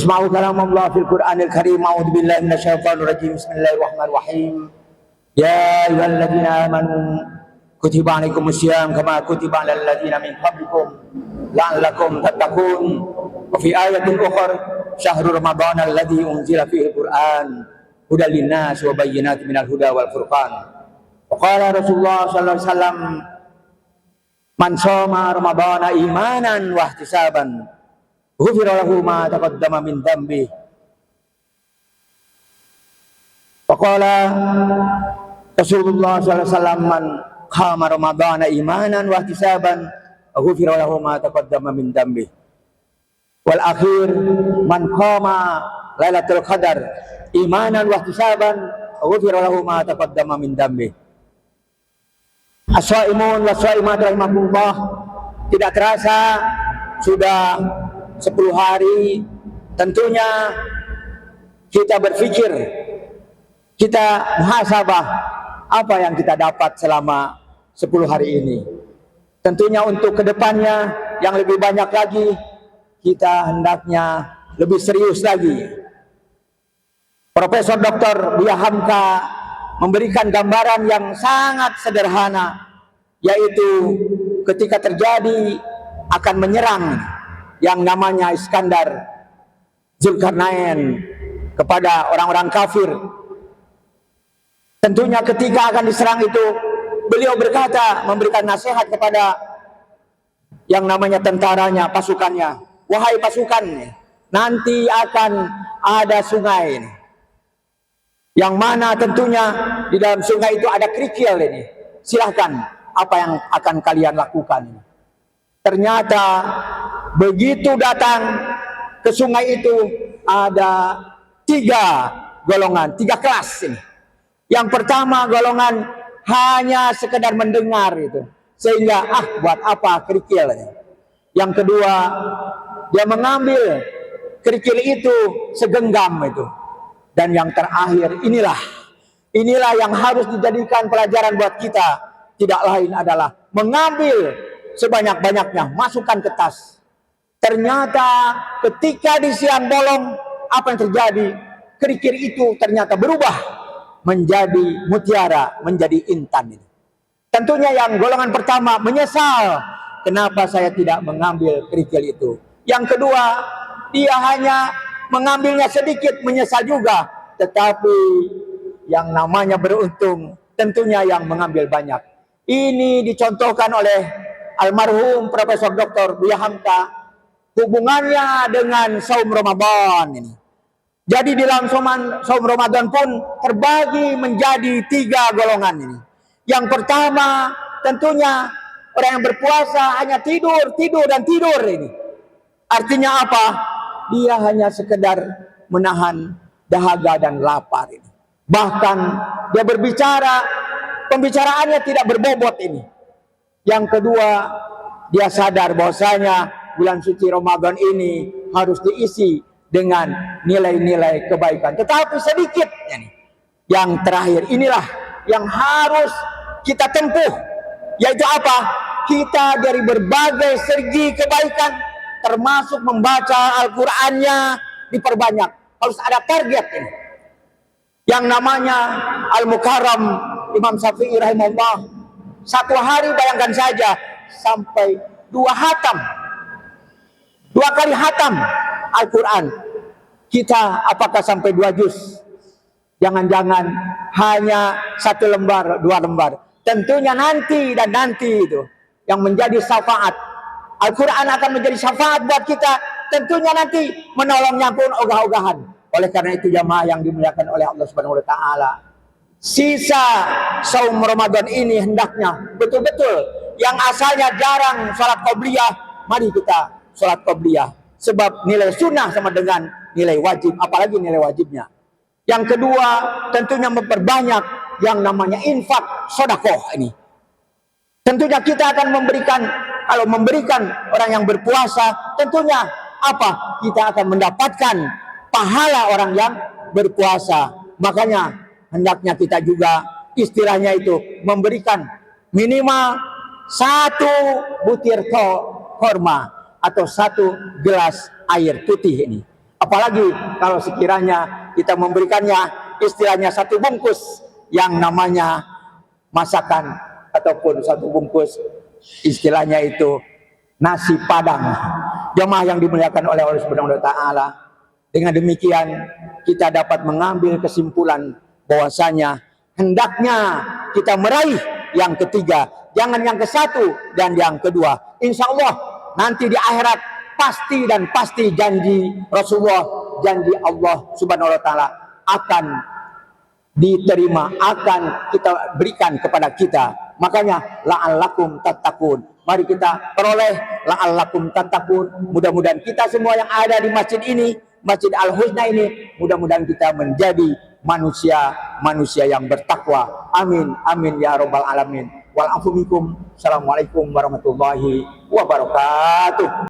Isma'u kalam Allah fil Qur'anil Karim. A'udzu billahi minasyaitonir rajim. Bismillahirrahmanirrahim. Ya ayyuhalladzina amanu kutiba alaikumus syiyam kama kutiba alal ladzina min qablikum la'allakum tattaqun. Wa fi ayatin ukhra syahrul ramadan alladzi unzila fihi al-Qur'an hudal linnas wa bayyinatin minal huda wal furqan. Wa qala Rasulullah sallallahu alaihi wasallam man shoma ramadana imanan wa ihtisaban ghufira lahu ma taqaddama min dhanbi. Wa qala Rasulullah sallallahu alaihi wasallam man qama ramadana imanan wa ihtisaban ghufira lahu ma taqaddama min dhanbi. Wal akhir man qama lailatul qadar imanan wa ihtisaban ghufira lahu ma taqaddama min dhanbi. As-shaimun wa shaimat rahimakumullah, tidak terasa sudah 10 hari. Tentunya kita berpikir, kita muhasabah apa yang kita dapat selama 10 hari ini. Tentunya untuk kedepannya yang lebih banyak lagi, kita hendaknya lebih serius lagi. Profesor Dr. Buya Hamka memberikan gambaran yang sangat sederhana, yaitu ketika terjadi akan menyerang yang namanya Iskandar Zulkarnain kepada orang-orang kafir. Tentunya ketika akan diserang itu, beliau berkata, memberikan nasihat kepada yang namanya tentaranya, pasukannya. Wahai pasukan, nanti akan ada sungai ini, yang mana tentunya di dalam sungai itu ada kerikil ini. Silahkan, apa yang akan kalian lakukan? Ternyata begitu datang ke sungai itu ada 3 golongan, 3 kelas ini. Yang pertama golongan hanya sekedar mendengar itu, sehingga buat apa kerikil ini. Yang kedua, dia mengambil kerikil itu segenggam itu. Dan yang terakhir, inilah yang harus dijadikan pelajaran buat kita. Tidak lain adalah mengambil sebanyak-banyaknya, masukkan ke tas. Ternyata ketika di siang bolong, apa yang terjadi? Kerikil itu ternyata berubah menjadi mutiara, menjadi intan. Tentunya yang golongan pertama menyesal, kenapa saya tidak mengambil kerikil itu. Yang kedua, dia hanya mengambilnya sedikit, menyesal juga. Tetapi yang namanya beruntung, tentunya yang mengambil banyak. Ini dicontohkan oleh almarhum Profesor Dr. Buya Hamka, hubungannya dengan saum Ramadan ini. Jadi di dalam saum Ramadan pun terbagi menjadi 3 golongan ini. Yang pertama, tentunya orang yang berpuasa hanya tidur ini. Artinya apa? Dia hanya sekedar menahan dahaga dan lapar ini. Bahkan dia berbicara, pembicaraannya tidak berbobot ini. Yang kedua, dia sadar bahwasanya bulan suci Ramadan ini harus diisi dengan nilai-nilai kebaikan, tetapi sedikit ini. Yang terakhir, inilah yang harus kita tempuh, yaitu apa? Kita dari berbagai segi kebaikan, termasuk membaca Al-Qur'annya diperbanyak. Harus ada target ini. Yang namanya Al-Mukarram Imam Syafi'i rahimahullah, 1 hari bayangkan saja sampai 2 hatam, 2 kali hatam Al-Quran. Kita apakah sampai 2 juz? Jangan-jangan hanya 1 lembar, 2 lembar. Tentunya nanti dan nanti itu yang menjadi syafaat. Al-Quran akan menjadi syafaat buat kita. Tentunya nanti menolongnya pun ogah-ogahan. Oleh karena itu jamaah yang dimuliakan oleh Allah Subhanahu wa taala, sisa saum Ramadan ini hendaknya betul-betul yang asalnya jarang sholat qobliyah, mari kita sholat qobliyah. Sebab nilai sunnah sama dengan nilai wajib, apalagi nilai wajibnya. Yang kedua, tentunya memperbanyak yang namanya infak, sedekah ini. Tentunya kita akan memberikan, kalau memberikan orang yang berpuasa, tentunya apa? Kita akan mendapatkan pahala orang yang berpuasa. Makanya hendaknya kita juga istilahnya itu memberikan minimal 1 butir korma atau 1 gelas air putih ini. Apalagi kalau sekiranya kita memberikannya istilahnya satu bungkus yang namanya masakan, ataupun satu bungkus istilahnya itu nasi padang. Jemaah yang dimuliakan oleh Allah Subhanahu wa taala, dengan demikian kita dapat mengambil kesimpulan bahwasanya hendaknya kita meraih yang ketiga, jangan yang ke satu dan yang kedua. Insya Allah nanti di akhirat pasti dan pasti janji Rasulullah, janji Allah Subhanahu wa taala akan diterima, akan kita berikan kepada kita. Makanya la'allakum tattaqun. Mari kita peroleh la'allakum tattaqun. Mudah-mudahan kita semua yang ada di masjid ini, Masjid Al-Husna ini, mudah-mudahan kita menjadi manusia yang bertakwa. Amin amin ya rabbal alamin. Wal afu minkum. Assalamualaikum warahmatullahi wabarakatuh.